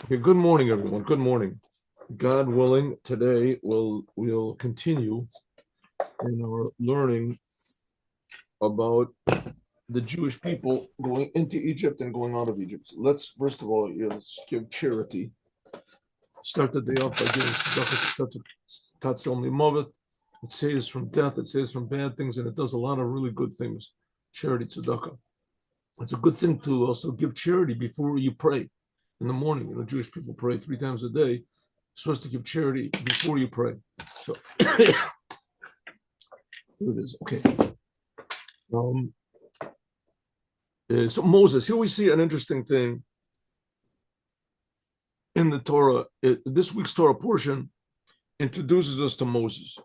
Okay, good morning, everyone. Good morning. God willing, today we'll continue in our learning about the Jewish people going into Egypt and going out of Egypt. So let's first of all, let's give charity. Start the day off by giving tzedakah, tatzil mimavet. It saves from death. It saves from bad things, and it does a lot of really good things. Charity tzedakah. It's a good thing to also give charity before you pray in the morning. Jewish people pray 3 times a day. You're supposed to give charity before you pray. So here it is. Okay. So Moses, here we see an interesting thing in the Torah. This week's Torah portion introduces us to Moses.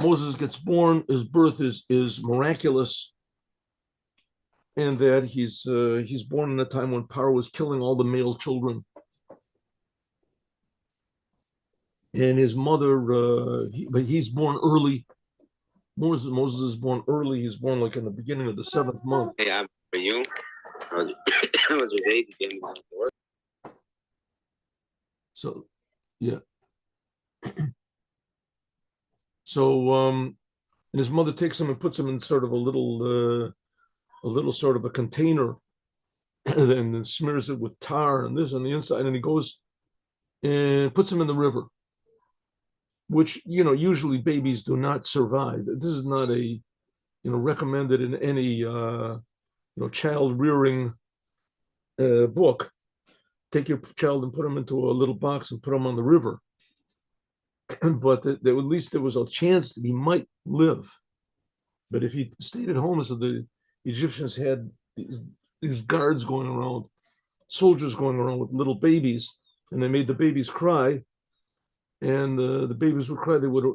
Moses gets born. His birth is miraculous, in that he's born in a time when Paro was killing all the male children, and his mother. But he's born early. Moses is born early. He's born like in the beginning of the 7th month. Hey, how are you? How was your day? Did you get to work? So, yeah. So, and his mother takes him and puts him in sort of a little sort of a container, and then smears it with tar and this on the inside, and he goes and puts him in the river, which usually babies do not survive. This is not a recommended in any child rearing book. Take your child and put him into a little box and put him on the river. But at least there was a chance that he might live. But if he stayed at home, so the Egyptians had these guards going around, soldiers going around with little babies, and they made the babies cry, and the babies would cry. They would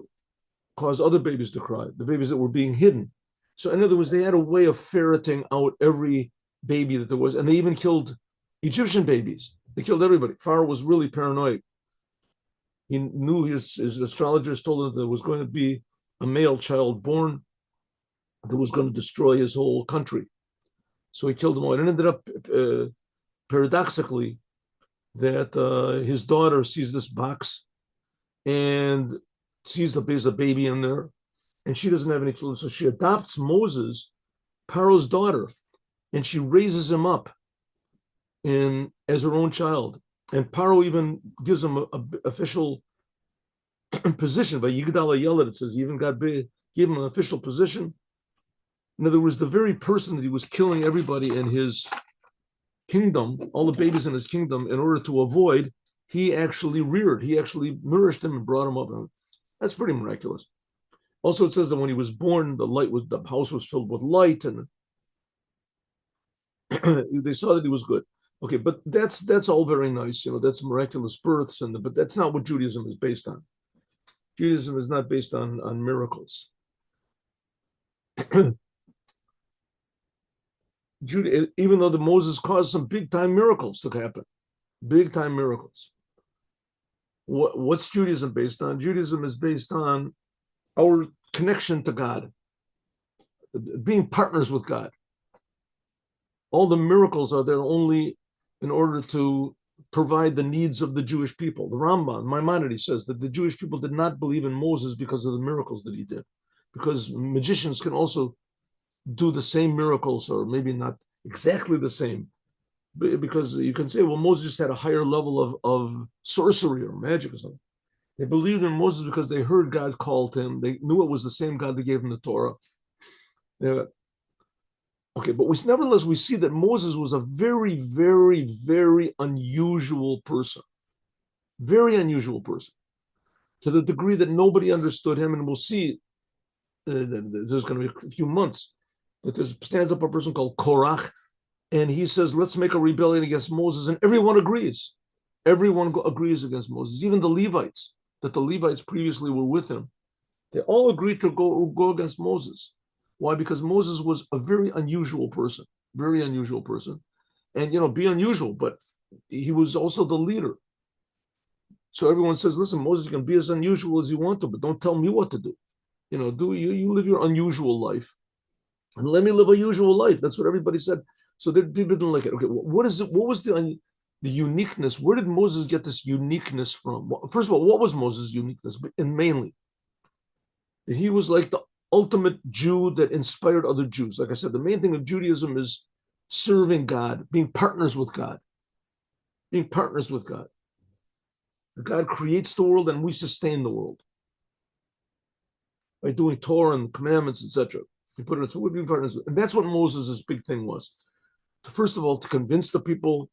cause other babies to cry, the babies that were being hidden. So in other words, they had a way of ferreting out every baby that there was, and they even killed Egyptian babies. They killed everybody. Pharaoh was really paranoid. He knew his astrologers told him there was going to be a male child born that was going to destroy his whole country. So he killed them all. And it ended up, paradoxically, that his daughter sees this box and sees there's a baby in there, and she doesn't have any children. So she adopts Moses, Paro's daughter, and she raises him up as her own child. And Paro even gives him an official position. By Yigdal Yelad, it says he even gave him an official position. In other words, the very person that he was killing everybody in his kingdom, all the babies in his kingdom, in order to avoid, he actually reared. He actually nourished him and brought him up. That's pretty miraculous. Also, it says that when he was born, the house was filled with light, and they saw that he was good. Okay, but that's all very nice. That's miraculous births, but that's not what Judaism is based on. Judaism is not based on miracles. Even though Moses caused some big time miracles to happen, big time miracles. What's Judaism based on? Judaism is based on our connection to God, being partners with God. All the miracles are there only in order to provide the needs of the Jewish people. The Rambam, Maimonides, says that the Jewish people did not believe in Moses because of the miracles that he did, because magicians can also do the same miracles, or maybe not exactly the same, because you can say, well, Moses had a higher level of sorcery or magic or something. They believed in Moses because they heard God called him. They knew it was the same God that gave him the Torah. Okay, but nevertheless, we see that Moses was a very, very, very unusual person. Very unusual person, to the degree that nobody understood him. And we'll see, there's going to be a few months, that stands up a person called Korach, and he says, let's make a rebellion against Moses. And everyone agrees. Everyone agrees against Moses, even the Levites, that the Levites previously were with him. They all agreed to go against Moses. Why? Because Moses was a very unusual person, very unusual person. And, be unusual, but he was also the leader. So everyone says, listen, Moses can be as unusual as you want to, but don't tell me what to do. You live your unusual life, and let me live a usual life. That's what everybody said. So that people didn't like it. Okay, what is it? What was the uniqueness? Where did Moses get this uniqueness from? First of all, what was Moses' uniqueness? And mainly, that he was like the ultimate Jew that inspired other Jews. Like I said, the main thing of Judaism is serving God, being partners with God, being partners with God. God creates the world and we sustain the world by doing Torah and commandments, etc. You put it, so we're being partners, and that's what Moses' big thing was. First of all, to convince the people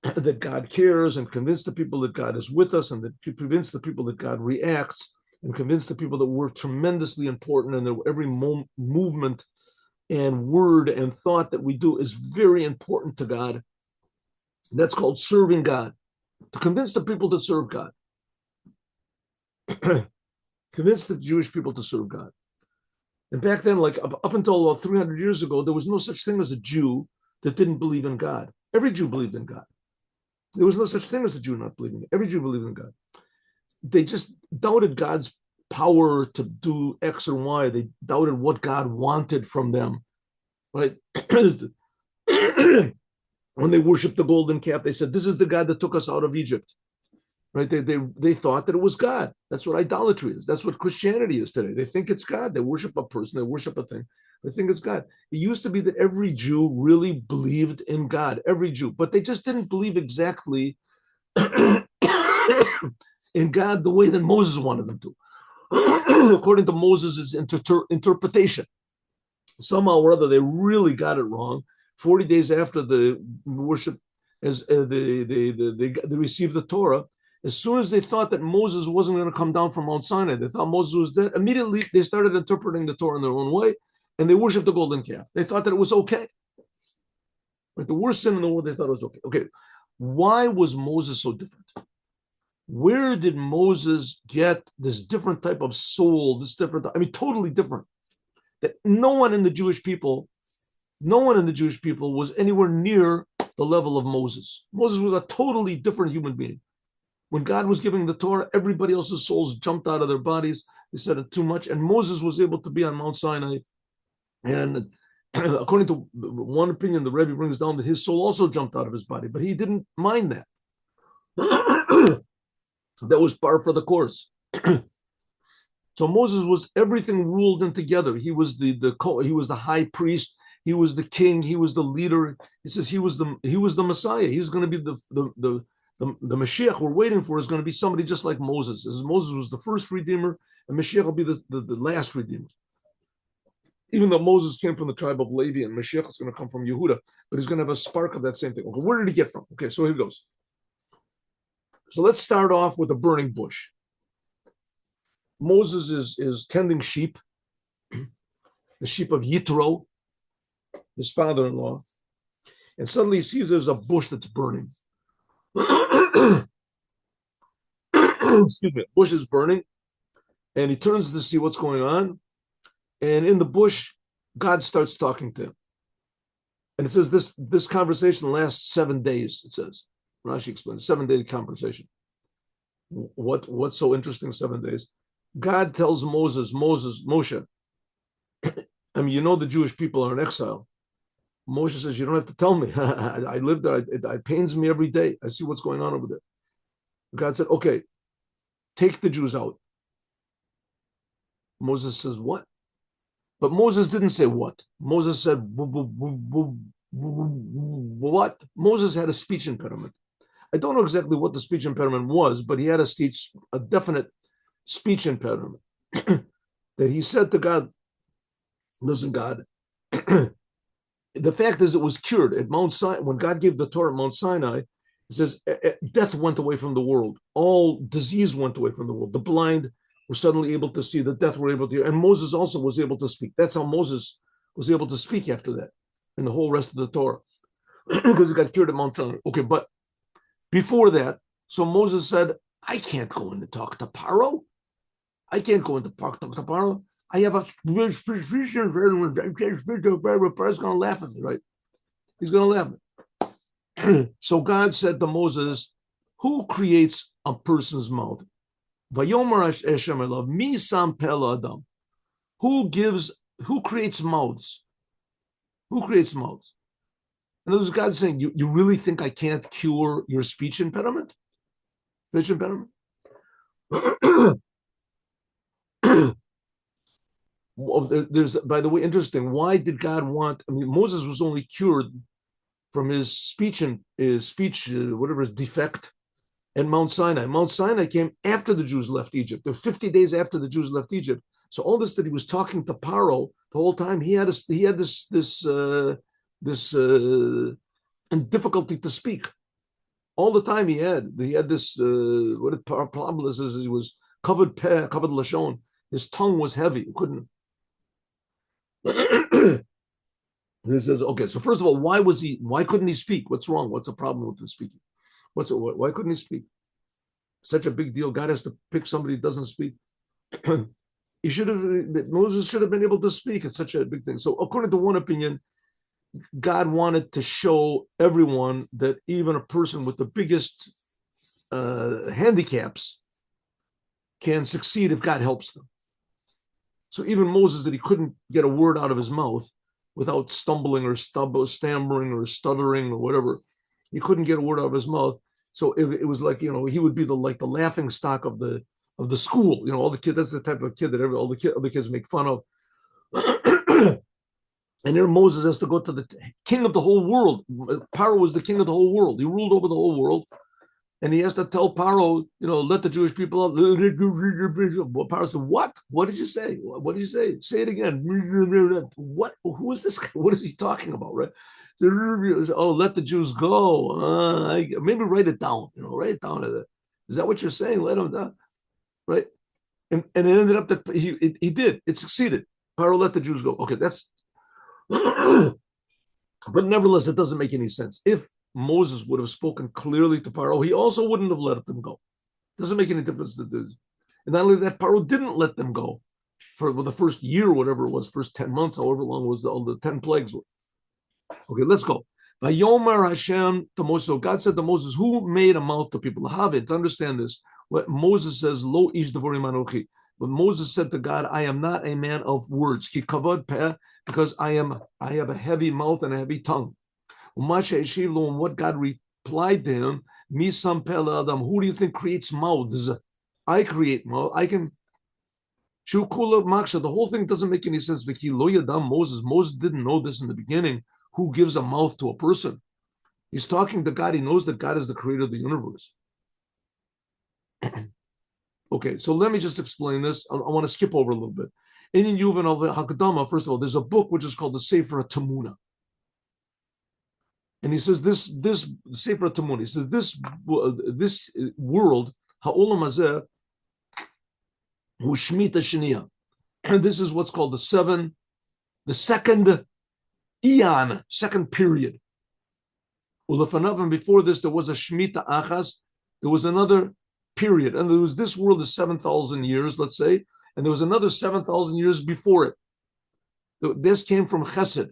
that God cares, and convince the people that God is with us, and that to convince the people that God reacts, and convince the people that we're tremendously important, and that every movement and word and thought that we do is very important to God. That's called serving God. To convince the people to serve God. Convince the Jewish people to serve God. And back then, like up until about 300 years ago, there was no such thing as a Jew that didn't believe in God. Every Jew believed in God. There was no such thing as a Jew not believing. Every Jew believed in God. They just doubted God's power to do X or Y. They doubted what God wanted from them, right? When they worshiped the golden calf, they said, "This is the God that took us out of Egypt." Right? They thought that it was God. That's what idolatry is. That's what Christianity is today. They think it's God. They worship a person. They worship a thing. They think it's God. It used to be that every Jew really believed in God. Every Jew, but they just didn't believe exactly in God the way that Moses wanted them to, according to Moses' interpretation. Somehow or other, they really got it wrong. 40 days after the worship, as they received the Torah, as soon as they thought that Moses wasn't going to come down from Mount Sinai, they thought Moses was dead. Immediately, they started interpreting the Torah in their own way, and they worshipped the golden calf. They thought that it was okay. Right? The worst sin in the world, they thought it was okay. Okay, why was Moses so different? Where did Moses get this different type of soul, this different, I mean, totally different? That no one in the Jewish people was anywhere near the level of Moses. Moses was a totally different human being. When God was giving the Torah, everybody else's souls jumped out of their bodies. They said it too much. And Moses was able to be on Mount Sinai. And according to one opinion, the Rebbe brings down that his soul also jumped out of his body, but he didn't mind that. That was par for the course. So Moses was everything ruled in together. He was he was the high priest. He was the king. He was the leader. He says he was the Messiah. He's going to be the Mashiach we're waiting for is going to be somebody just like Moses. As Moses was the first redeemer, and Mashiach will be the last redeemer. Even though Moses came from the tribe of Levi, and Mashiach is going to come from Yehuda, but he's going to have a spark of that same thing. Okay, where did he get from? Okay, so here goes. So let's start off with a burning bush. Moses is tending sheep, the sheep of Yitro, his father-in-law, and suddenly he sees there's a bush that's burning. Excuse me, bush is burning, and he turns to see what's going on, and in the bush, God starts talking to him. And it says this conversation lasts 7 days, it says. Rashi explains, 7-day conversation. What's so interesting, 7 days? God tells Moshe, I mean, you know the Jewish people are in exile. Moshe says, you don't have to tell me. I live there. It pains me every day. I see what's going on over there. God said, okay, take the Jews out. Moses says, what? But Moses didn't say what. Moses said, what? Moses had a speech impediment. I don't know exactly what the speech impediment was, but he had a definite speech impediment. That he said to God, listen, God, the fact is it was cured at Mount Sinai. When God gave the Torah at Mount Sinai, it says death went away from the world. All disease went away from the world. The blind were suddenly able to see, the deaf were able to hear, and Moses also was able to speak. That's how Moses was able to speak after that, and the whole rest of the Torah, because he got cured at Mount Sinai. Okay, but before that, so Moses said, I can't go in to talk to Paro. I can't go in to talk to Paro. I have a Paro's going to laugh at me, right? He's going to laugh at me. So God said to Moses, who creates a person's mouth? Vayomer Hashem elav, mi sam pela adam. Who creates mouths? Who creates mouths? And those guys saying, you really think I can't cure your speech impediment? Speech impediment? There's, by the way, interesting. Why did God want? I mean, Moses was only cured from his speech and his speech, whatever his defect, at Mount Sinai. Mount Sinai came after the Jews left Egypt. They're 50 days after the Jews left Egypt. So all this that he was talking to Paro the whole time, he had this difficulty to speak. All the time he had this what it problem is he was covered lashon. His tongue was heavy. He couldn't. He says, okay, so first of all, why couldn't he speak? What's wrong? What's the problem with him speaking? Why couldn't he speak? Such a big deal. God has to pick somebody who doesn't speak. Moses should have been able to speak. It's such a big thing. So according to one opinion, God wanted to show everyone that even a person with the biggest handicaps can succeed if God helps them. So even Moses, that he couldn't get a word out of his mouth without stumbling or stammering or stuttering or whatever, he couldn't get a word out of his mouth. So it was like, he would be the laughing stock of the school. All the kids. That's the type of kid that all the kids make fun of. And there Moses has to go to the king of the whole world. Paro was the king of the whole world. He ruled over the whole world. And he has to tell Paro, let the Jewish people out. Paro said, what? What did you say? What did you say? Say it again. What? Who is this guy? What is he talking about, right? Oh, let the Jews go. Maybe write it down. Write it down. Is that what you're saying? Let them down, right? And it ended up that he did. It succeeded. Paro let the Jews go. Okay, that's... But nevertheless, it doesn't make any sense. If Moses would have spoken clearly to Paro, he also wouldn't have let them go. It doesn't make any difference. And not only that, Paro didn't let them go for the first year, whatever it was, first 10 months, however long it was, all the 10 plagues. Okay, let's go. Vayomer Hashem to Moses. So God said to Moses, who made a mouth to people? Have it. To understand this, what Moses says, Lo ish devorim anochi. But Moses said to God, I am not a man of words. Ki kavod peh, because I have a heavy mouth and a heavy tongue. And what God replied to him, Misam peh adam. Who do you think creates mouths? I create mouth. I can. Shukula maksha. The whole thing doesn't make any sense. Viki lo yadam Moses. Moses didn't know this in the beginning. Who gives a mouth to a person? He's talking to God. He knows that God is the creator of the universe. Okay, so let me just explain this. I want to skip over a little bit. In Yuvan of Hakadama, first of all, there's a book which is called the Sefer Tamuna. And he says this Sefer Tamuna, he says this world, Ha'olam hazeh, hu shmita sheniya. And this is what's called the second eon, second period. And before this, there was a Shemitah Achas, there was another period. And there was this world is 7,000 years, let's say, and there was another 7,000 years before it. This came from Chesed.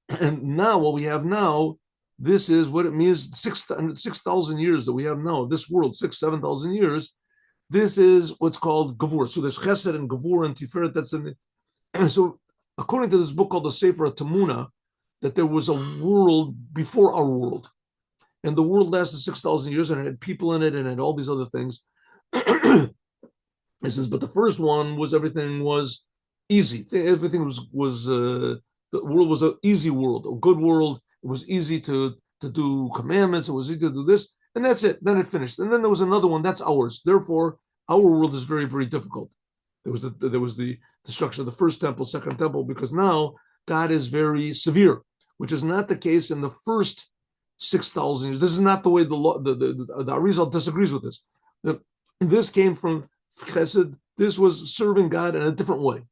And now, what we have now, this is what it means 6,000 years that we have now, this world, 7,000 years. This is what's called Gavur. So there's Chesed and Gavur and Tiferet. That's in it. So according to this book called the Sefer Tamuna, that there was a world before our world. And the world lasted 6,000 years and it had people in it and it had all these other things. It says, but the first one was everything was easy. Everything was the world was an easy world, a good world. It was easy to do commandments. It was easy to do this. And that's it. Then it finished. And then there was another one. That's ours. Therefore, our world is very, very difficult. There was the destruction of the first temple, second temple, because now God is very severe, which is not the case in the first 6,000 years. This is not the way the Arizal disagrees with this. This came from Chesed. This was serving God in a different way.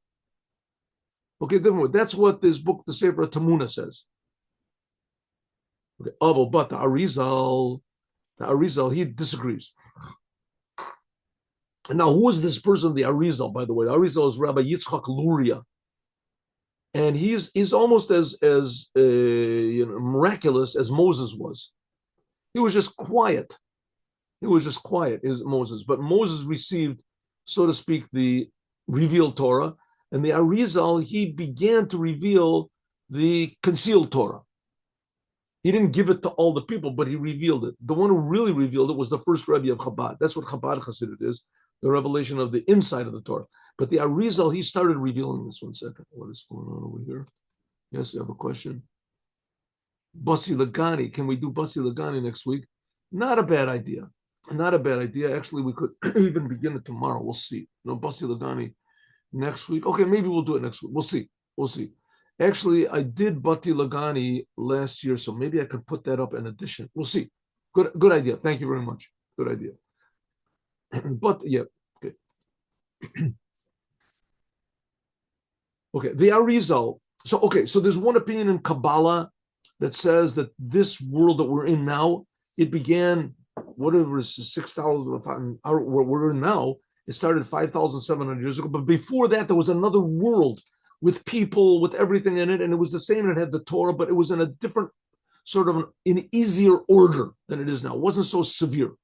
Okay, different way. That's what this book, the Sefer Tamuna, says. Okay, but the Arizal, he disagrees. And now, who is this person, the Arizal, by the way? The Arizal is Rabbi Yitzchak Luria. And he's almost as miraculous as Moses was. He was just quiet. As Moses. But Moses received, so to speak, the revealed Torah. And the Arizal, he began to reveal the concealed Torah. He didn't give it to all the people, but he revealed it. The one who really revealed it was the first Rebbe of Chabad. That's what Chabad Hasidut is, the revelation of the inside of the Torah. But the Arizal, he started revealing this. 1 second. What is going on over here? Yes, you have a question? Basi Lagani. Can we do Basi Lagani next week? Not a bad idea. Not a bad idea. Actually, we could even begin it tomorrow. We'll see. No, Basi Lagani next week. Okay, maybe we'll do it next week. We'll see. We'll see. Actually, I did Bati Lagani last year, so maybe I could put that up in addition. We'll see. Good idea. Thank you very much. Good idea. But yeah, okay. Okay, the Arizal. So there's one opinion in Kabbalah that says that this world that we're in now, it began whatever is 6,000. Where we're in now, it started 5,700 years ago. But before that, there was another world with people, with everything in it, and it was the same. It had the Torah, but it was in a different sort of an easier order than it is now. It wasn't so severe.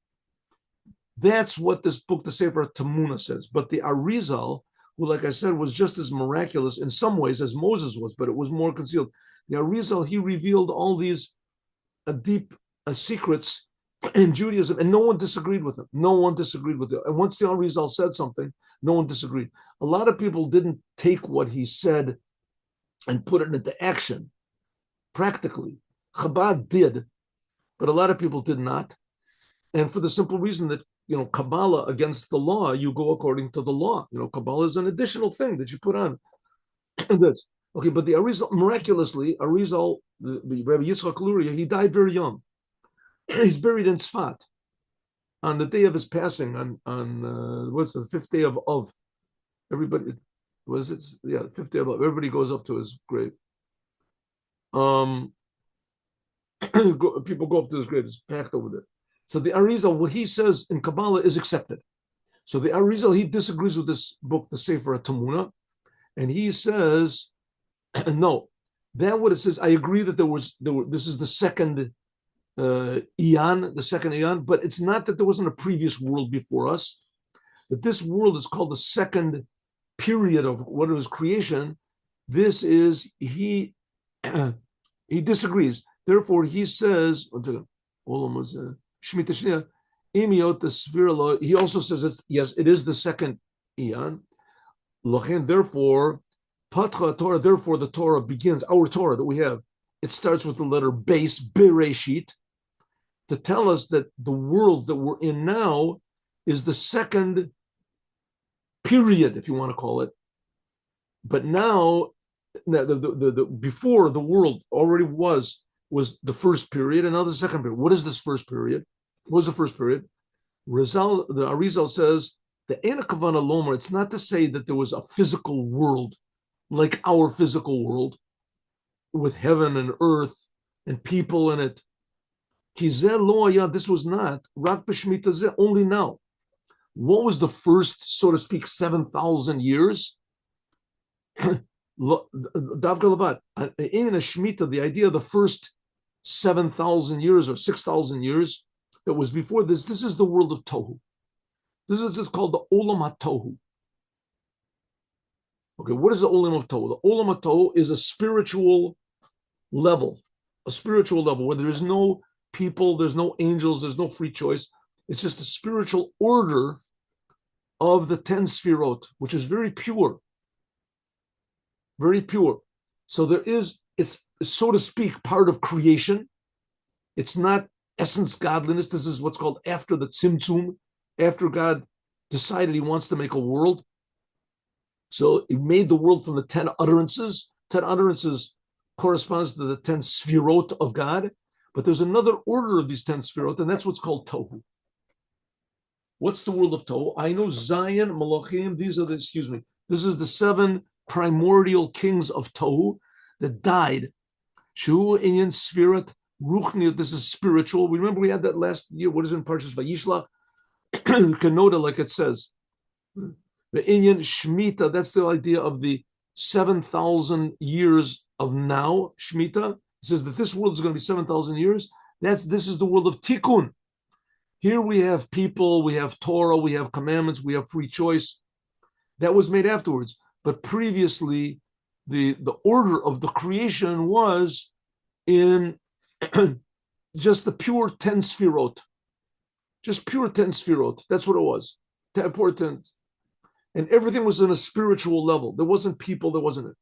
That's what this book, the Sefer Tamuna, says. But the Arizal, who, like I said, was just as miraculous in some ways as Moses was, but it was more concealed. The Arizal, he revealed all these deep secrets in Judaism, and no one disagreed with him. No one disagreed with it. And once the Arizal said something, no one disagreed. A lot of people didn't take what he said and put it into action practically. Chabad did, but a lot of people did not. And for the simple reason that, Kabbalah against the law, you go according to the law. Kabbalah is an additional thing that you put on. That's okay. But the Arizal, miraculously, the Rabbi Yitzchak Luria, he died very young. He's buried in Tzfat on the day of his passing, on what's the 5th day of everybody, what is it? Yeah, 5th day of everybody goes up to his grave. People go up to his grave. It's packed over there. So the Arizal, what he says in Kabbalah is accepted. So the Arizal, he disagrees with this book, the Sefer Tamuna, and he says, no, that what it says. I agree that this is the second Eon, the second Eon, but it's not that there wasn't a previous world before us. That this world is called the second period of what was creation. This is he disagrees. Therefore, he says, he also says, yes, it is the second Eon. Therefore, Torah, therefore the Torah begins, our Torah that we have, it starts with the letter base, Bereshit, to tell us that the world that we're in now is the second period, if you want to call it. But now, the before the world already was the first period, and now the second period. What is this first period? What was the first period? The Arizal says, the Enakavana Lomer, it's not to say that there was a physical world like our physical world with heaven and earth and people in it. This was not only now. What was the first, so to speak, 7,000 years? The idea of the first 7,000 years or 6,000 years that was before this is the world of Tohu. This is just called the Olam HaTohu. Okay, what is the Olam of Tohu? The Olam HaTohu is a spiritual level where there is no people, there's no angels, there's no free choice. It's just a spiritual order of the 10 Sfirot, which is very pure. Very pure. So it's so to speak, part of creation. It's not essence godliness. This is what's called after the Tzimtzum, after God decided he wants to make a world. So he made the world from the 10 utterances. 10 utterances corresponds to the 10 Sfirot of God. But there's another order of these 10 Sfirot, and that's what's called Tohu. What's the world of Tohu? I know Zion, Malachim, this is the 7 primordial kings of Tohu that died. Shu, Inyan, Sfirat, Ruchniut, this is spiritual. Remember we had that last year, what is in Parshas Vayishlach? Kenoda, like it says. The Inyan, Shemitah, that's the idea of the 7,000 years of now, Shemitah. It says that this world is going to be 7,000 years. This is the world of Tikkun. Here we have people, we have Torah, we have commandments, we have free choice. That was made afterwards. But previously, the order of the creation was in just the pure 10 sfirot, just pure 10 sfirot. That's what it was. Pure 10. And everything was on a spiritual level. There wasn't people, there wasn't it.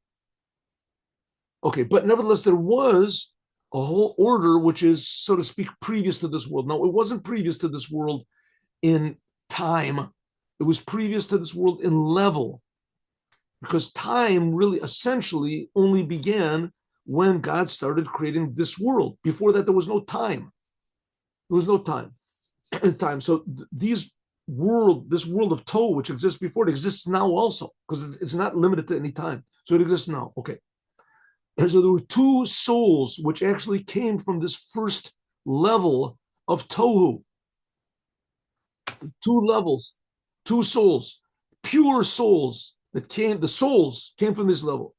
Okay, but nevertheless, there was a whole order which is, so to speak, previous to this world. Now, it wasn't previous to this world in time. It was previous to this world in level. Because time really essentially only began when God started creating this world. Before that, there was no time. There was no time. So this world of Tohu, which exists before, it exists now also, because it's not limited to any time. So it exists now. Okay. And so there were two souls which actually came from this first level of Tohu. Two levels, two souls, pure souls the souls came from this level.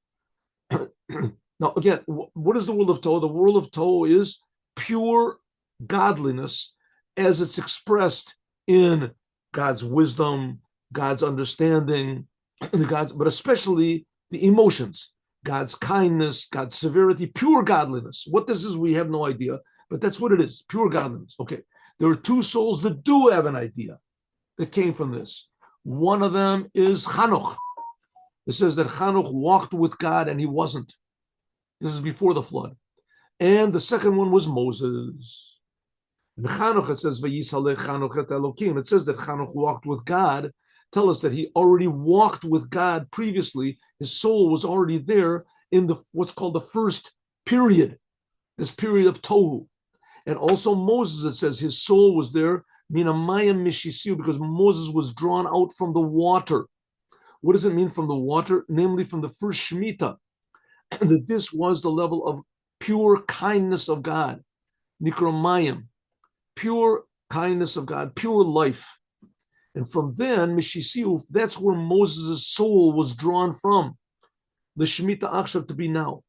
Now, again, what is the world of Tohu? The world of Tohu is pure godliness as it's expressed in God's wisdom, God's understanding, but especially the emotions, God's kindness, God's severity, pure godliness. What this is, we have no idea, but that's what it is, pure godliness. Okay, there are two souls that do have an idea that came from this. One of them is Hanoch. It says that Hanoch walked with God and he wasn't. This is before the flood. And the second one was Moses. In Hanoch, it says, Vayisalech Hanoch et Elokim. It says that Hanoch walked with God. Tell us that he already walked with God previously. His soul was already there in what's called the first period, this period of Tohu. And also Moses, it says his soul was there, Minamayim Mishisiu, because Moses was drawn out from the water. What does it mean from the water? Namely, from the first Shemitah, that this was the level of pure kindness of God, Nikromayim, pure kindness of God, pure life. And from then, Mishisiu, that's where Moses' soul was drawn from, the Shemitah Achshav to be now.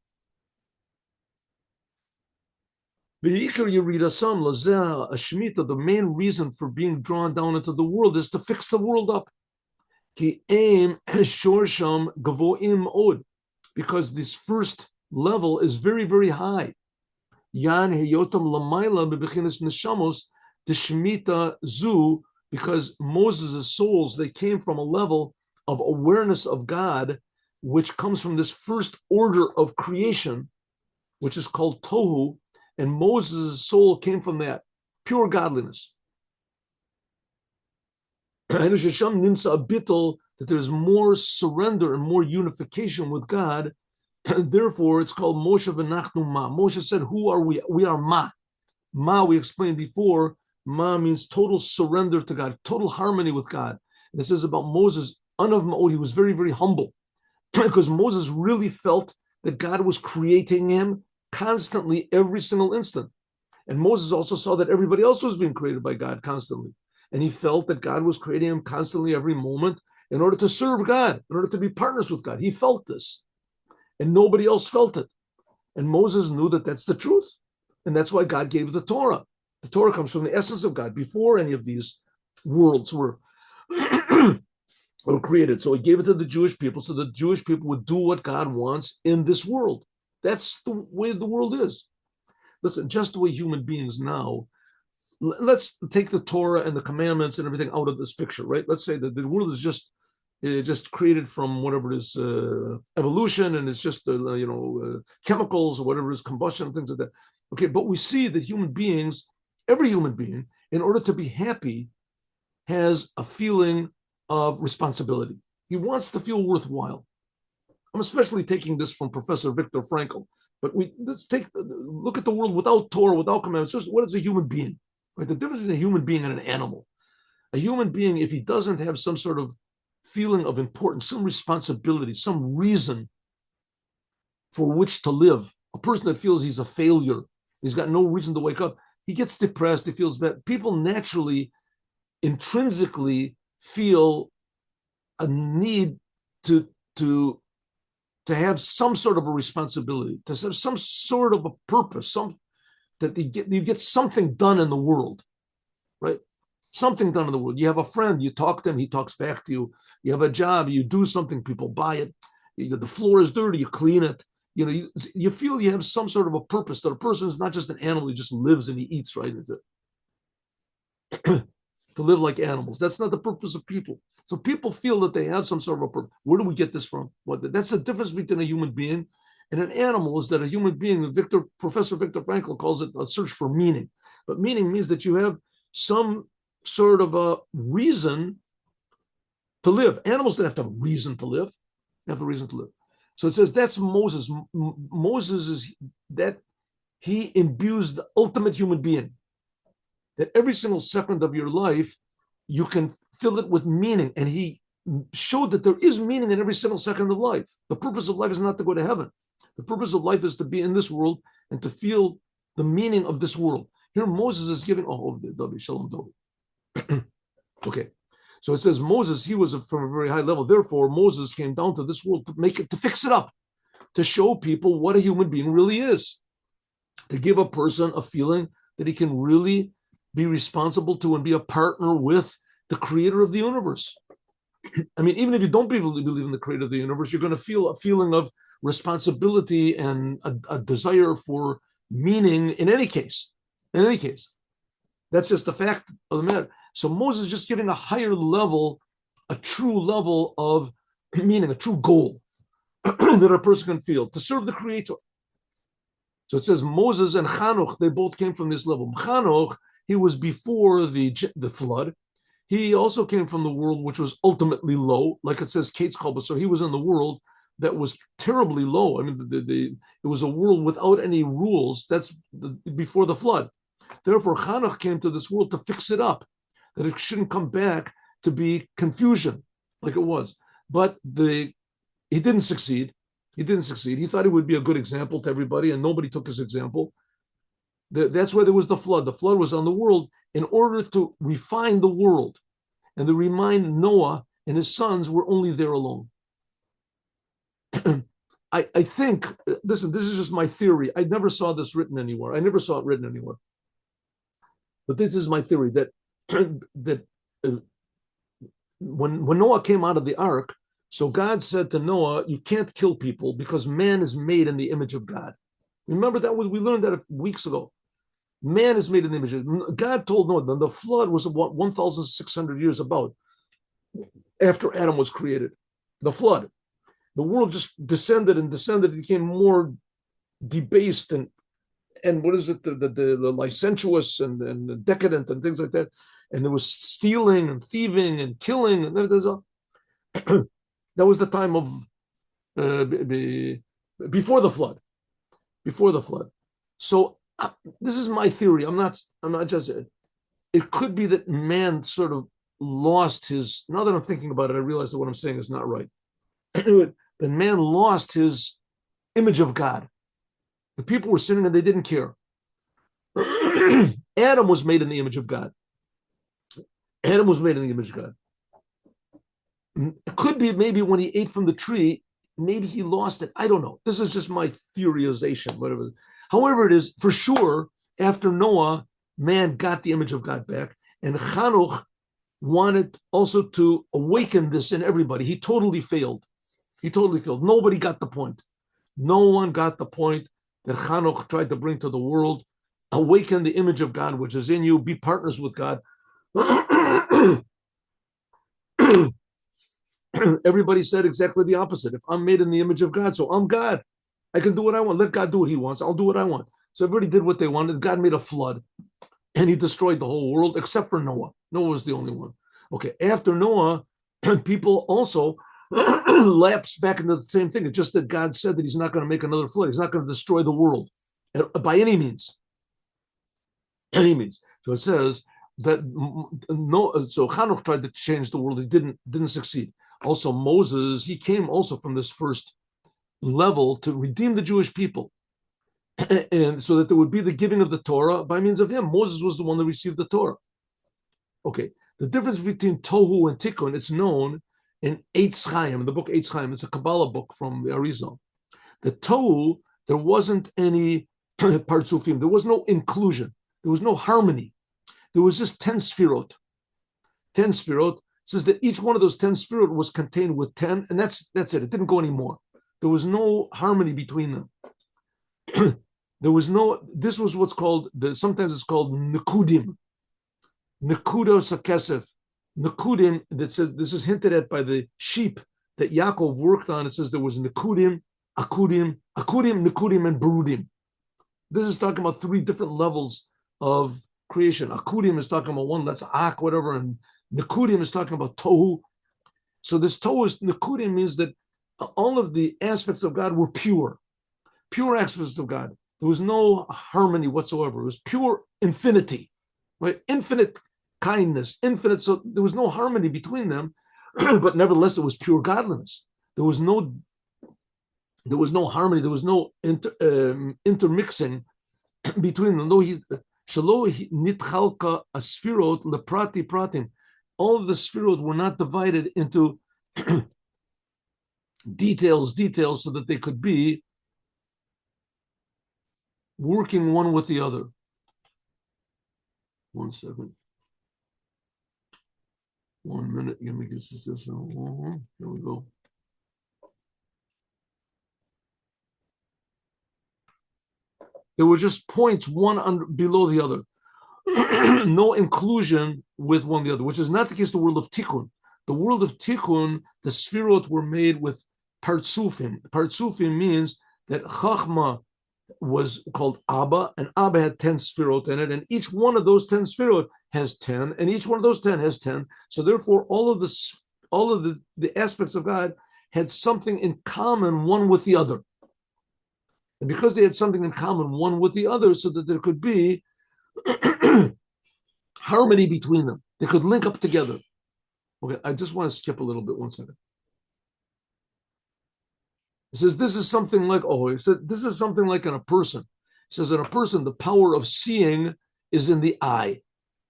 V'yikar Yerida Sam Lazeh Shemitah, the main reason for being drawn down into the world is to fix the world up. Because this first level is very, very high. Yan heyotam lamayla bebechinas neshamos the Shemitah zu, because Moses' souls, they came from a level of awareness of God, which comes from this first order of creation, which is called Tohu, and Moses' soul came from that pure godliness. That there's more surrender and more unification with God. Therefore, it's called Moshe v'nachnu ma. Moshe said, who are we? We are ma. Ma, we explained before, ma means total surrender to God, total harmony with God. And it says about Moses, Anav Ma'od, he was very, very humble, because Moses really felt that God was creating him constantly every single instant. And Moses also saw that everybody else was being created by God constantly. And he felt that God was creating him constantly every moment in order to serve God, in order to be partners with God. He felt this, and nobody else felt it. And Moses knew that that's the truth. And that's why God gave the Torah. The Torah comes from the essence of God before any of these worlds were, were created. So he gave it to the Jewish people so the Jewish people would do what God wants in this world. That's the way the world is. Listen, just the way human beings now, let's take the Torah and the commandments and everything out of this picture, right? Let's say that the world is just created from whatever it is, evolution, and it's just chemicals or whatever it is, combustion, things like that. Okay, but we see that human beings, every human being, in order to be happy, has a feeling of responsibility. He wants to feel worthwhile. I'm especially taking this from Professor Viktor Frankl, but let's look at the world without Torah, without commandments. Just what is a human being? Right? The difference between a human being and an animal. A human being, if he doesn't have some sort of feeling of importance, some responsibility, some reason for which to live, a person that feels he's a failure, he's got no reason to wake up, he gets depressed, he feels bad. People naturally, intrinsically feel a need to have some sort of a responsibility, to have some sort of a purpose, that you get something done in the world, right? Something done in the world. You have a friend, you talk to him, he talks back to you. You have a job, you do something, people buy it. The floor is dirty, you clean it. you feel you have some sort of a purpose, that a person is not just an animal, he just lives and he eats, right? To live like animals. That's not the purpose of people. So people feel that they have some sort of a purpose. Where do we get this from? That's the difference between a human being and an animal, is that a human being, Professor Viktor Frankl calls it a search for meaning. But meaning means that you have some sort of a reason to live. Animals don't have to have a reason to live. They have a reason to live. So it says that's Moses. Moses is that he imbues the ultimate human being. That every single second of your life, you can fill it with meaning. And he showed that there is meaning in every single second of life. The purpose of life is not to go to heaven. The purpose of life is to be in this world and to feel the meaning of this world. Here Moses is giving, Shalom Dovi. Okay. So it says Moses, he was from a very high level. Therefore, Moses came down to this world to fix it up, to show people what a human being really is, to give a person a feeling that he can really be responsible to and be a partner with the creator of the universe. I mean, even if you don't believe in the creator of the universe, you're going to feel a feeling of responsibility and a desire for meaning in any case. In any case. That's just the fact of the matter. So Moses is just giving a higher level, a true level of meaning, a true goal that a person can feel, to serve the creator. So it says Moses and Chanoch, they both came from this level. Chanoch, he was before the flood. He also came from the world which was ultimately low, like it says Kate's Chalba. So he was in the world that was terribly low. I mean, it was a world without any rules. That's before the flood. Therefore, Chanoch came to this world to fix it up, that it shouldn't come back to be confusion like it was. But he didn't succeed. He didn't succeed. He thought he would be a good example to everybody, and nobody took his example. That's why there was the flood. The flood was on the world in order to refine the world and to remind Noah and his sons were only there alone. I think, listen, this is just my theory. I never saw this written anywhere. I never saw it written anywhere. But this is my theory, that when Noah came out of the ark, so God said to Noah, you can't kill people because man is made in the image of God. Remember that we learned that weeks ago. Man is made in the image of God. God told Noah, the flood was 1,600 years about after Adam was created. The flood. The world just descended and descended. It became more debased and what is it, the licentious and the decadent and things like that. And there was stealing and thieving and killing. And that was the time of before the flood. Before the flood. So this is my theory. I'm not just, it could be that man sort of lost his, now that I'm thinking about it, I realize that what I'm saying is not right. That man lost his image of God. The people were sinning and they didn't care. Adam was made in the image of God. Adam was made in the image of God. It could be maybe when he ate from the tree, maybe he lost it. I don't know. This is just my theorization, whatever. However it is, for sure, after Noah, man got the image of God back. And Chanoch wanted also to awaken this in everybody. He totally failed. He totally failed. Nobody got the point. No one got the point that Chanoch tried to bring to the world. Awaken the image of God, which is in you. Be partners with God. Everybody said exactly the opposite. If I'm made in the image of God, so I'm God. I can do what I want. Let God do what he wants. I'll do what I want. So everybody did what they wanted. God made a flood and he destroyed the whole world except for Noah. Noah was the only one. Okay, after Noah, people also lapse back into the same thing. It's just that God said that he's not going to make another flood. He's not going to destroy the world by any means. Any means. So it says that so Chanoch tried to change the world. He didn't succeed. Also Moses, he came also from this first level to redeem the Jewish people. And so that there would be the giving of the Torah by means of him. Moses was the one that received the Torah. Okay, the difference between Tohu and Tikkun, it's known in Eitz Chaim, in the book Eitz Chaim. It's a Kabbalah book from the Arizal. The Tohu, there wasn't any partsufim. There was no inclusion. There was no harmony. There was just 10 sfirot. 10 sfirot says that each one of those 10 sfirot was contained with 10, and that's it. It didn't go anymore. There was no harmony between them. This was what's called, sometimes it's called Nikudim. Nikudos Akesef. Nikudim, that says, this is hinted at by the sheep that Yaakov worked on. It says there was Nikudim, Akudim, Nikudim, and Berudim. This is talking about three different levels of creation. Akudim is talking about one, that's Ak, whatever, and Nikudim is talking about Tohu. So this Tohu, Nikudim, means that all of the aspects of God were pure aspects of God. There was no harmony whatsoever. It was pure infinity, right? Infinite kindness, infinite. So there was no harmony between them, but nevertheless, it was pure godliness. There was no harmony. There was no intermixing between them. Though nitchalka asfirot leprati pratim, all of the sfirot were not divided into details, so that they could be working one with the other. 1 second. 1 minute. Give me this. Here we go. There were just points one below the other. No inclusion with one the other, which is not the case of the world of Tikkun. The world of Tikkun, the Sfirot were made with Partsufim. Partsufim means that Chachma was called Abba, and Abba had 10 Sfirot in it, and each one of those 10 Sfirot has 10, and each one of those 10 has 10. So therefore, all of the aspects of God had something in common one with the other. And because they had something in common one with the other, so that there could be harmony between them. They could link up together. Okay, I just want to skip a little bit, 1 second. It says this is something like, this is something like in a person. It says in a person, the power of seeing is in the eye.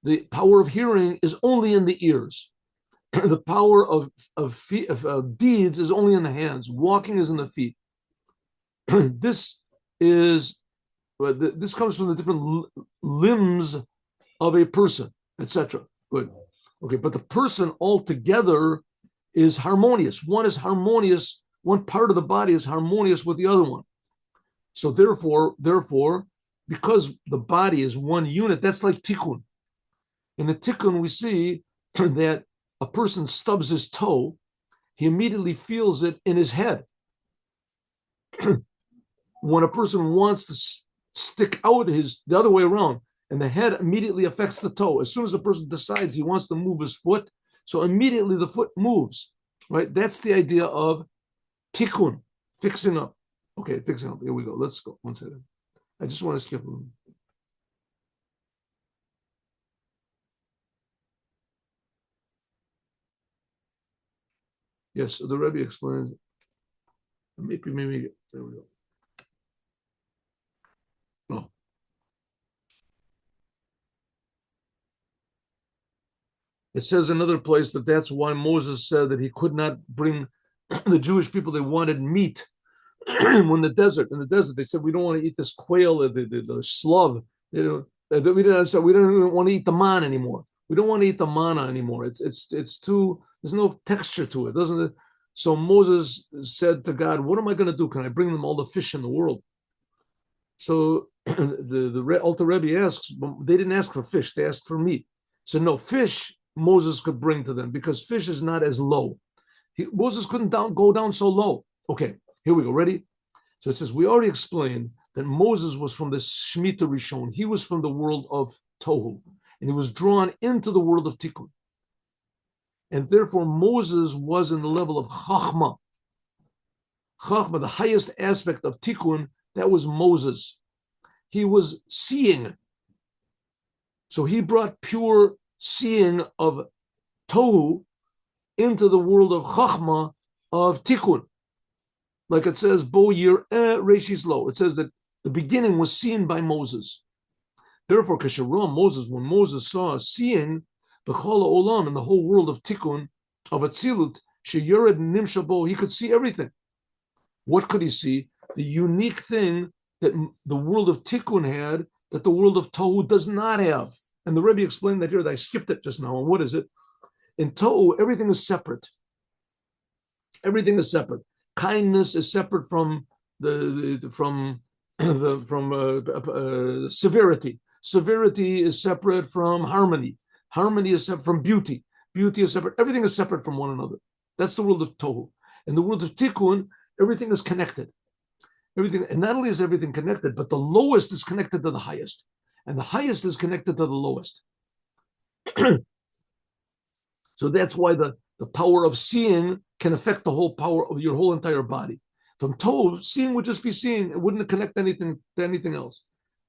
The power of hearing is only in the ears. The power of deeds is only in the hands. Walking is in the feet. This comes from the different limbs of a person, etc. Good. Okay, but the person altogether is harmonious. One is harmonious. One part of the body is harmonious with the other one. So therefore, because the body is one unit, that's like tikkun. In the tikkun, we see that a person stubs his toe, he immediately feels it in his head. When a person wants to stick out the other way around, and the head immediately affects the toe. As soon as a person decides he wants to move his foot, so immediately the foot moves, right? That's the idea of tikkun, fixing up. Okay, fixing up. Here we go. Let's go. 1 second. I just want to skip a little. Yes, so the Rebbe explains. Maybe, there we go. Oh. It says another place that that's why Moses said that he could not bring the Jewish people. They wanted meat in the desert. In the desert, they said we don't want to eat this quail, the slug. We didn't even want to eat the man anymore. We don't want to eat the manna anymore. It's too. There's no texture to it, doesn't it? So Moses said to God, "What am I going to do? Can I bring them all the fish in the world?" So the Alter Rebbe asks. They didn't ask for fish. They asked for meat. So no, fish Moses could bring to them because fish is not as low. Moses couldn't go down so low. Okay, here we go. Ready? So it says, we already explained that Moses was from the Shemitah Rishon. He was from the world of Tohu, and he was drawn into the world of Tikkun. And therefore, Moses was in the level of Chachma. Chachma, the highest aspect of Tikkun, that was Moses. He was seeing. So he brought pure seeing of Tohu into the world of Chachma, of Tikkun. Like it says, Bo Yir Reshis Lo. It says that the beginning was seen by Moses. Therefore, when Moses saw seeing the Chol Olam in the whole world of Tikkun, of Atzilut, Sheyered Nimshabo, he could see everything. What could he see? The unique thing that the world of Tikkun had that the world of Tohu does not have. And the Rebbe explained that here, that I skipped it just now. And what is it? In Tohu, everything is separate. Everything is separate. Kindness is separate from severity. Severity is separate from harmony. Harmony is separate from beauty. Beauty is separate. Everything is separate from one another. That's the world of Tohu. In the world of Tikkun, everything is connected. Everything, and not only is everything connected, but the lowest is connected to the highest, and the highest is connected to the lowest. So that's why the power of seeing can affect the whole power of your whole entire body. From Tohu, seeing would just be seeing; it wouldn't connect anything to anything else.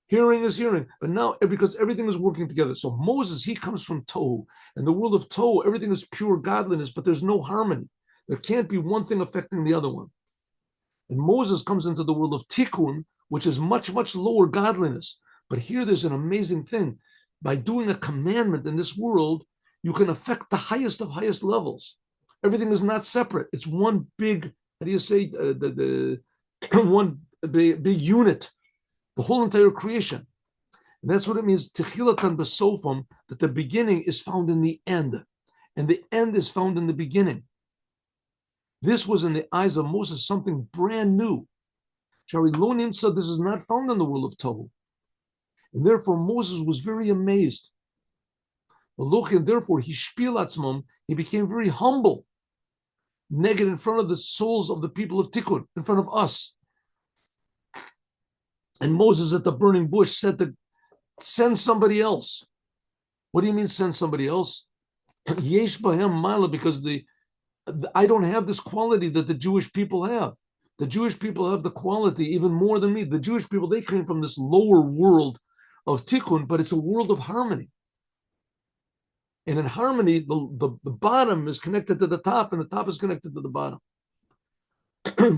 Hearing is hearing, but now because everything is working together. So Moses, he comes from Tohu, and the world of Tohu, everything is pure godliness, but there's no harmony. There can't be one thing affecting the other one. And Moses comes into the world of Tikkun, which is much, much lower godliness. But here there's an amazing thing. By doing a commandment in this world, you can affect the highest of highest levels. Everything is not separate. It's one big, how do you say, one big unit, the whole entire creation. And that's what it means, Techilatan Besofam, that the beginning is found in the end, and the end is found in the beginning. This was in the eyes of Moses something brand new. Sharilonim said this is not found in the world of Tohu. And therefore Moses was very amazed. And therefore he became very humble, naked in front of the souls of the people of Tikkun, in front of us. And Moses at the burning bush said to send somebody else. What do you mean send somebody else? Yesh bahem mala, because I don't have this quality that the Jewish people have. The Jewish people have the quality even more than me. The Jewish people, they came from this lower world of Tikkun, but it's a world of harmony. And in harmony, the bottom is connected to the top, and the top is connected to the bottom,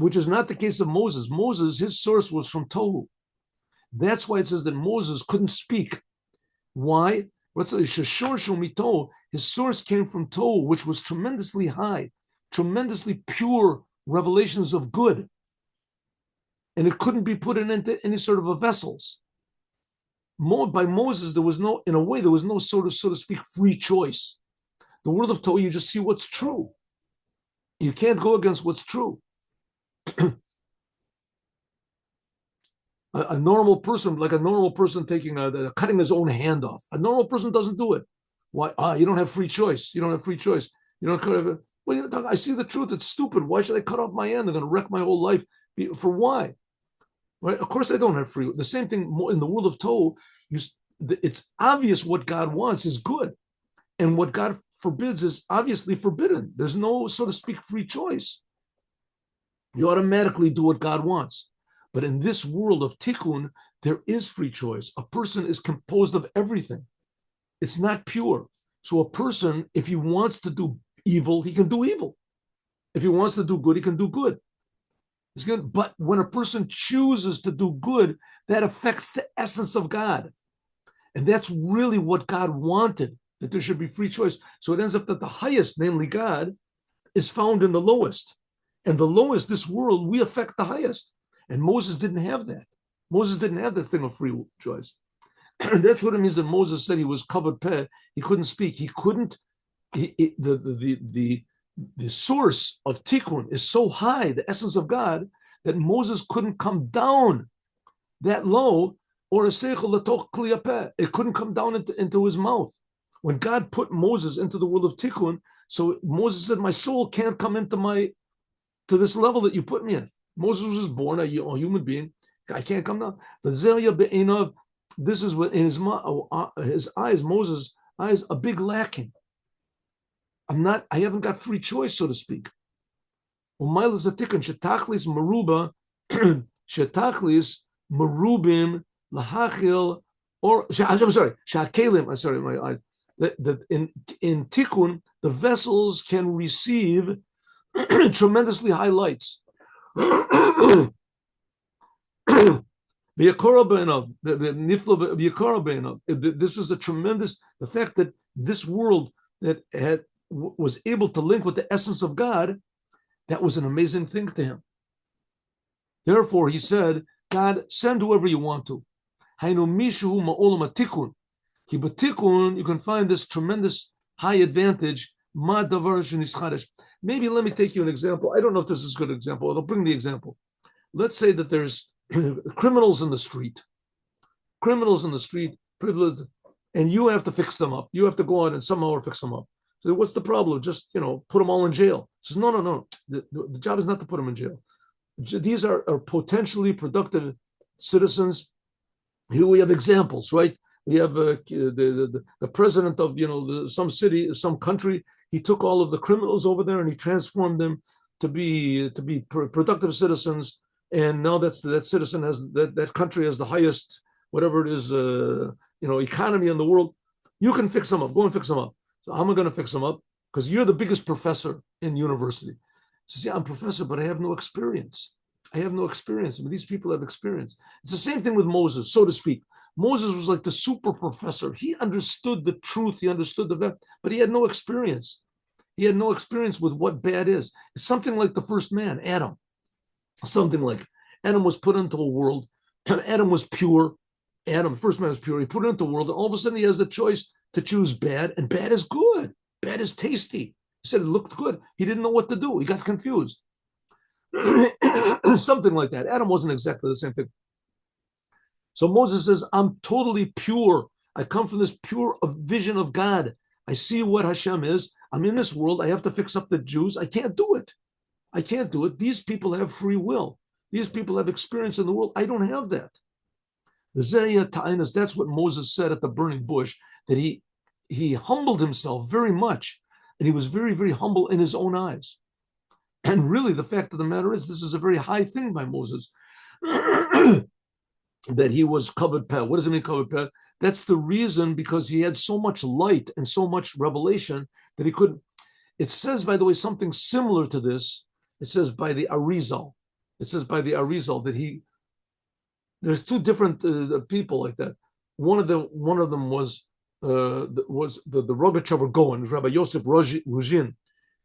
which is not the case of Moses. Moses, his source was from Tohu. That's why it says that Moses couldn't speak. Why? His source came from Tohu, which was tremendously high, tremendously pure revelations of good. And it couldn't be put into any sort of a vessels. By Moses, there was no, in a way, there was no sort of, so to speak, free choice. The world of Torah, you just see what's true. You can't go against what's true. A normal person, like a normal person cutting his own hand off. A normal person doesn't do it. Why? You don't have free choice. You don't have free choice. You don't cut off. Well, I see the truth. It's stupid. Why should I cut off my hand? They're going to wreck my whole life. For why? Right? Of course, I don't have free. The same thing in the world of Torah. It's obvious what God wants is good, and what God forbids is obviously forbidden. There's no, so to speak, free choice. You automatically do what God wants. But in this world of Tikkun, there is free choice. A person is composed of everything. It's not pure. So a person, if he wants to do evil, he can do evil. If he wants to do good, he can do good. It's good. But when a person chooses to do good, that affects the essence of God. And that's really what God wanted, that there should be free choice. So it ends up that the highest, namely God, is found in the lowest. And the lowest, this world, we affect the highest. And Moses didn't have that. Moses didn't have that thing of free choice. And that's what it means that Moses said he was covered peh. He couldn't speak. He couldn't. The source of Tikkun is so high, the essence of God, that Moses couldn't come down that low, or a seichel latoch kli peh. It couldn't come down into his mouth. When God put Moses into the world of Tikkun, so Moses said, "My soul can't come to this level that you put me in." Moses was just born a human being. I can't come down. But this is what in his eyes, Moses' eyes, a big lacking. I haven't got free choice, so to speak. Shetachlis merubim lahachil, or I'm sorry, shakelim. I'm sorry, my eyes. That in Tikkun, the vessels can receive tremendously high lights. This was a tremendous, the fact that this world that was able to link with the essence of God, that was an amazing thing to him. Therefore, he said, God, send whoever you want to. You can find this tremendous high advantage. maybe let me take you an example. I don't know if this is a good example. I'll bring the example. Let's say that there's criminals in the street, criminals in the street, privileged, and you have to fix them up. You have to go out and somehow fix them up. So what's the problem? Just, put them all in jail. He says, no, no, no. The job is not to put them in jail. These are potentially productive citizens. Here we have examples, right? We have the president of some city, some country. He took all of the criminals over there and he transformed them to be productive citizens. And now that citizen has that country has the highest whatever it is economy in the world. You can fix them up. Go and fix them up. So how am I going to fix them up? Because you're the biggest professor in university. He says, yeah, I'm professor, but I have no experience. I have no experience. I mean, these people have experience. It's the same thing with Moses, so to speak. Moses was like the super professor. He understood the truth. He understood the fact, but he had no experience. He had no experience with what bad is. It's something like the first man, Adam. Something like Adam was put into a world. Adam was pure. Adam, first man was pure. He put it into the world, and all of a sudden he has the choice to choose bad, and bad is good. Bad is tasty. He said it looked good. He didn't know what to do. He got confused. Something like that. Adam wasn't exactly the same thing. So Moses says, I'm totally pure. I come from this pure vision of God. I see what Hashem is. I'm in this world. I have to fix up the Jews. I can't do it. I can't do it. These people have free will. These people have experience in the world. I don't have that. That's what Moses said at the burning bush, that he humbled himself very much, and he was very, very humble in his own eyes. And really, the fact of the matter is, this is a very high thing by Moses, that he was covered peh. What does it mean, covered peh? That's the reason, because he had so much light and so much revelation that he couldn't. It says, by the way, something similar to this. It says by the Arizal. It says by the Arizal that there's two different people like that. One of them was the Rogachover Goan, Rabbi Yosef Ruzhin.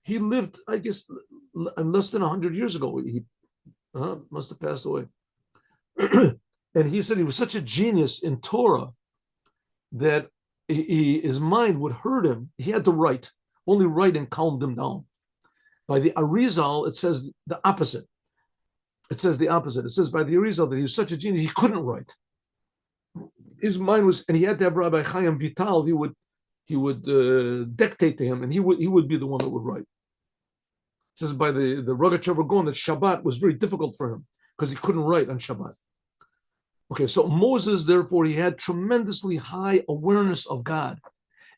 He lived, I guess, less than 100 years ago. He must have passed away. And he said he was such a genius in Torah that his mind would hurt him. He had to write. Only writing calmed him down. By the Arizal, it says the opposite. It says the opposite. It says by the Arizal that he was such a genius, he couldn't write. His mind was, and he had to have Rabbi Chaim Vital. He would dictate to him, and he would be the one that would write. It says by the Rogachover Gaon that Shabbat was very difficult for him because he couldn't write on Shabbat. Okay, so Moses, therefore, he had tremendously high awareness of God.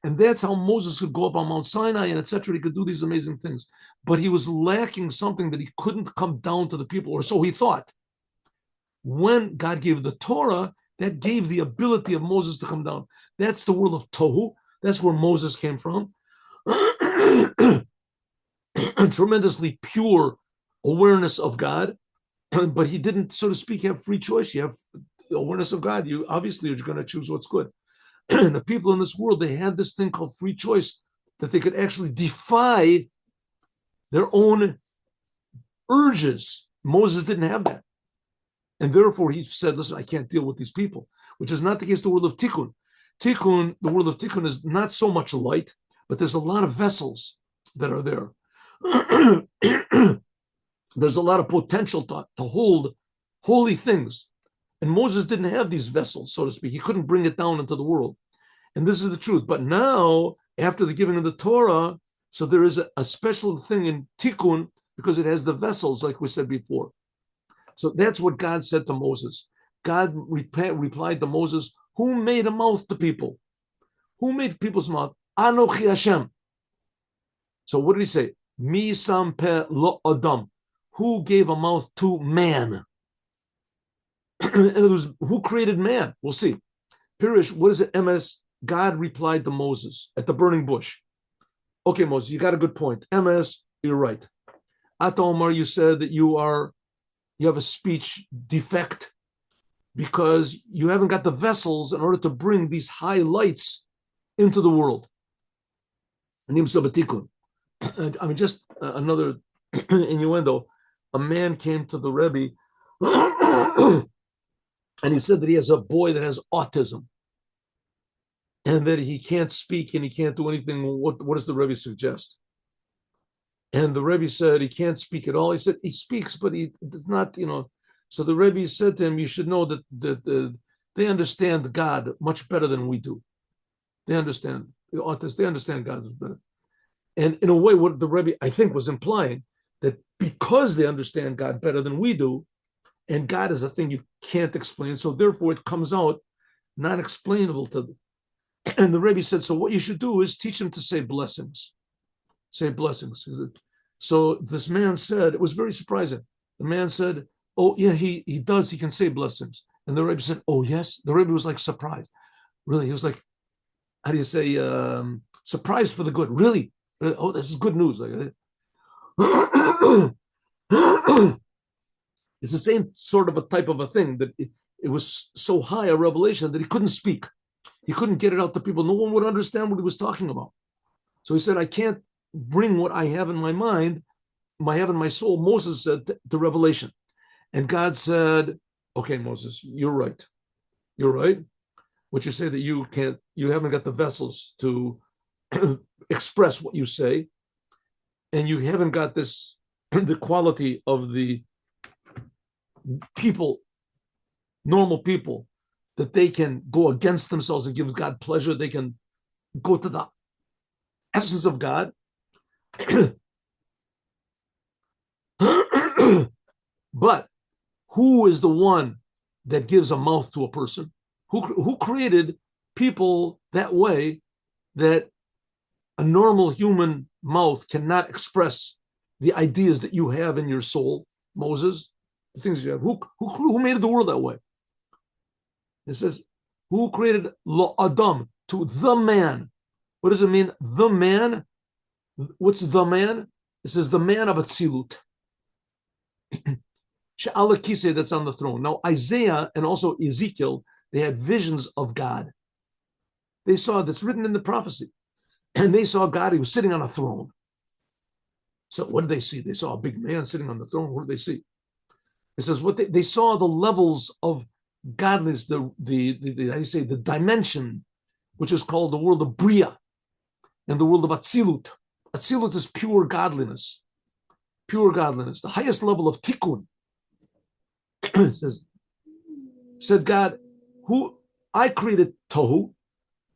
And that's how Moses could go up on Mount Sinai and etc. He could do these amazing things. But he was lacking something that he couldn't come down to the people, or so he thought. When God gave the Torah, that gave the ability of Moses to come down. That's the world of Tohu. That's where Moses came from. Tremendously pure awareness of God. But he didn't, so to speak, have free choice. You have awareness of God. You obviously are going to choose what's good. And the people in this world, they had this thing called free choice, that they could actually defy their own urges. Moses didn't have that. And therefore he said, listen, I can't deal with these people, which is not the case in the world of Tikkun. The world of Tikkun is not so much light, but there's a lot of vessels that are there. There's a lot of potential to hold holy things. And Moses didn't have these vessels, so to speak. He couldn't bring it down into the world. And this is the truth. But now, after the giving of the Torah, so there is a special thing in Tikkun because it has the vessels, like we said before. So that's what God said to Moses. God replied to Moses, who made a mouth to people? Who made people's mouth? Anochi Hashem. So what did he say? Mi sam pe lo adam. Who gave a mouth to man? In other words, who created man? We'll see. Pirish, what is it? MS, God replied to Moses at the burning bush. Okay, Moses, you got a good point. MS, you're right. Ata Omar, you said that you have a speech defect because you haven't got the vessels in order to bring these high lights into the world. I mean, just another innuendo. A man came to the Rebbe and he said that he has a boy that has autism and that he can't speak and he can't do anything. What does the Rebbe suggest? And the Rebbe said he can't speak at all. He said he speaks, but he does not, So the Rebbe said to him, you should know that they understand God much better than we do. They understand the autists. They understand God better. And in a way, what the Rebbe, I think, was implying that because they understand God better than we do, and God is a thing you can't explain, so therefore it comes out not explainable to them. And the Rebbe said, so what you should do is teach them to say blessings. Say blessings. So this man said, it was very surprising. The man said, oh, yeah, he does. He can say blessings. And the Rebbe said, oh, yes. The Rebbe was like surprised. Really, he was like, how do you say, surprised for the good. Really? Oh, this is good news. It's the same sort of a type of a thing that it was so high a revelation that he couldn't speak. He couldn't get it out to people. No one would understand what he was talking about. So he said, I can't bring what I have in my mind, I have in my soul, Moses said, to revelation. And God said, okay, Moses, you're right. You're right. What you say that you haven't got the vessels to express what you say, and you haven't got this, the quality of the people, normal people, that they can go against themselves and give God pleasure. They can go to the essence of God. But who is the one that gives a mouth to a person? Who created people that way, that a normal human mouth cannot express the ideas that you have in your soul, Moses, the things you have. Who made the world that way? It says, who created lo Adam, to the man? What does it mean? The man. What's the man? It says the man of Atzilut. She'ala Kiseh, that's on the throne. Now, Isaiah and also Ezekiel, they had visions of God. They saw, that's written in the prophecy. And they saw God, he was sitting on a throne. So what did they see? They saw a big man sitting on the throne. What did they see? It says what they saw the levels of godliness, the how do you say, the dimension, which is called the world of Bria and the world of Atzilut. Atzilut is pure godliness. Pure godliness. The highest level of tikkun. Said God, who I created tohu.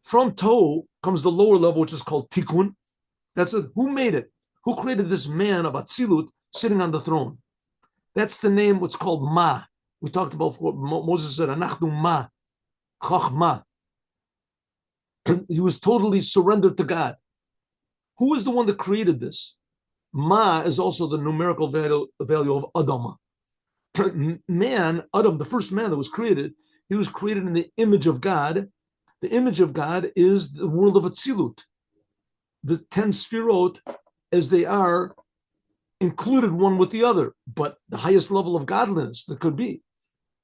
From tohu comes the lower level, which is called tikkun. That's it. Who made it? Who created this man of Atzilut sitting on the throne? That's the name, what's called Ma. We talked about before. Moses said, Anachnu Ma, Chachma. He was totally surrendered to God. Who is the one that created this? Ma is also the numerical value of Adama. Man, Adam, the first man that was created, he was created in the image of God. The image of God is the world of Atzilut. The 10 Sfirot, as they are, included one with the other, but the highest level of godliness that could be.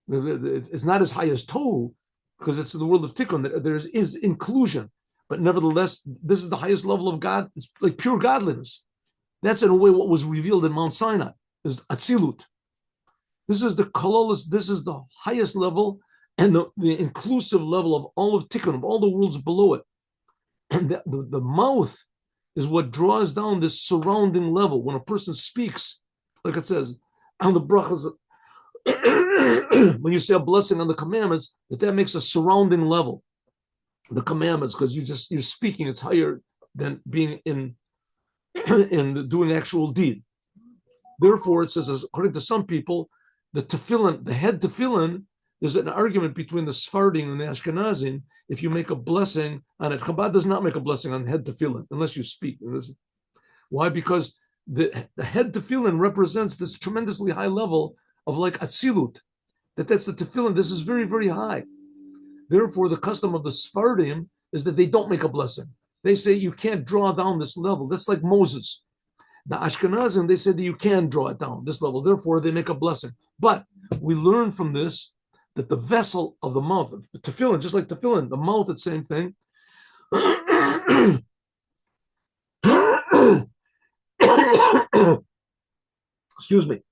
It's not as high as Tohu, because it's in the world of Tikkun. There is inclusion, but nevertheless, this is the highest level of God. It's like pure godliness. That's in a way what was revealed in Mount Sinai, is Atzilut. This is the kololos, this is the highest level and the inclusive level of all of Tikkun, of all the worlds below it. And the mouth is what draws down this surrounding level. When a person speaks, like it says, on the brachas, when you say a blessing on the commandments, that makes a surrounding level. The commandments, because you're speaking, it's higher than being in doing actual deed. Therefore, it says, according to some people, the tefillin, the head tefillin, there's an argument between the Sephardim and the Ashkenazim. If you make a blessing on it, Chabad does not make a blessing on head tefillin unless you speak. Why? Because the head tefillin represents this tremendously high level of like Atzilut. That's the tefillin. This is very, very high. Therefore, the custom of the Sephardim is that they don't make a blessing. They say you can't draw down this level. That's like Moses. The Ashkenazim, they said that you can draw it down this level. Therefore, they make a blessing. But we learn from this that the vessel of the mouth, tefillin, just like tefillin, the mouth, it's the same thing. Excuse me.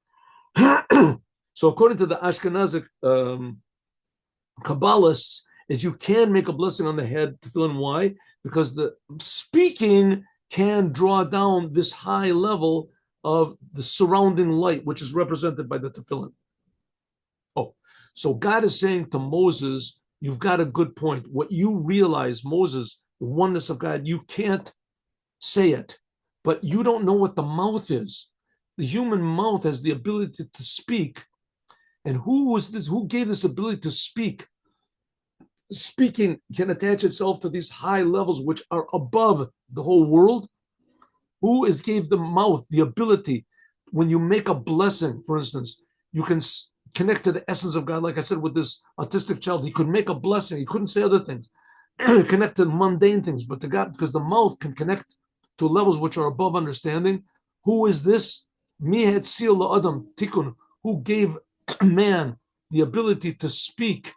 So according to the Ashkenazic Kabbalists, is you can make a blessing on the head, tefillin. Why? Because the speaking can draw down this high level of the surrounding light, which is represented by the tefillin. Oh, so God is saying to Moses, you've got a good point. What you realize, Moses, the oneness of God, you can't say it, but you don't know what the mouth is. The human mouth has the ability to speak. And who was this? Who gave this ability to speak? Speaking can attach itself to these high levels which are above the whole world. Who is gave the mouth the ability? When you make a blessing, for instance, you can connect to the essence of God. Like I said, with this autistic child, he could make a blessing. He couldn't say other things, connect to mundane things, but to God, because the mouth can connect to levels which are above understanding. Who is this? Mihet Sil Adam Tikkun, who gave man the ability to speak.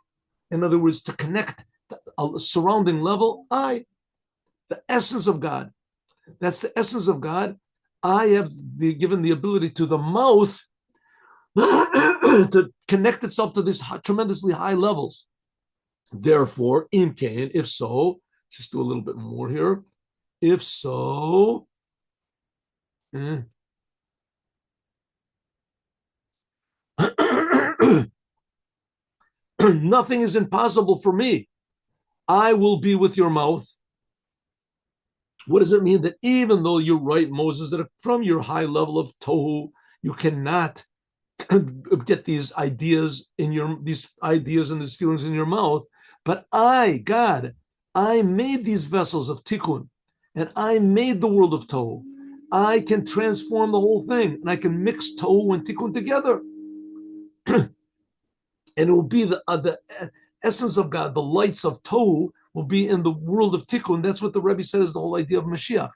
In other words, to connect to a surrounding level. The essence of God. That's the essence of God. I have given the ability to the mouth to connect itself to these tremendously high levels. Therefore, in Cain, if so, just do a little bit more here. If so, nothing is impossible for me. I will be with your mouth. What does it mean? That even though you're right, Moses, that from your high level of tohu, you cannot get these ideas and these feelings in your mouth. But I, God, I made these vessels of tikkun, and I made the world of tohu. I can transform the whole thing, and I can mix tohu and tikkun together. And it will be the essence of God, the lights of tohu will be in the world of tikkun. That's what the Rebbe said is the whole idea of Mashiach.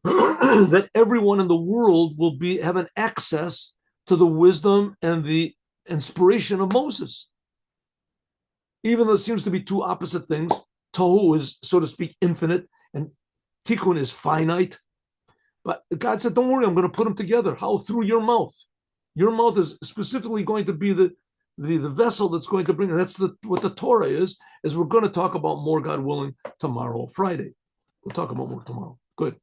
That everyone in the world will have an access to the wisdom and the inspiration of Moses. Even though it seems to be two opposite things, tohu is, so to speak, infinite, and tikkun is finite. But God said, don't worry, I'm going to put them together. How? Through your mouth. Your mouth is specifically going to be the vessel that's going to bring it. That's what the Torah is, as we're going to talk about more, God willing, tomorrow, Friday. We'll talk about more tomorrow. Good.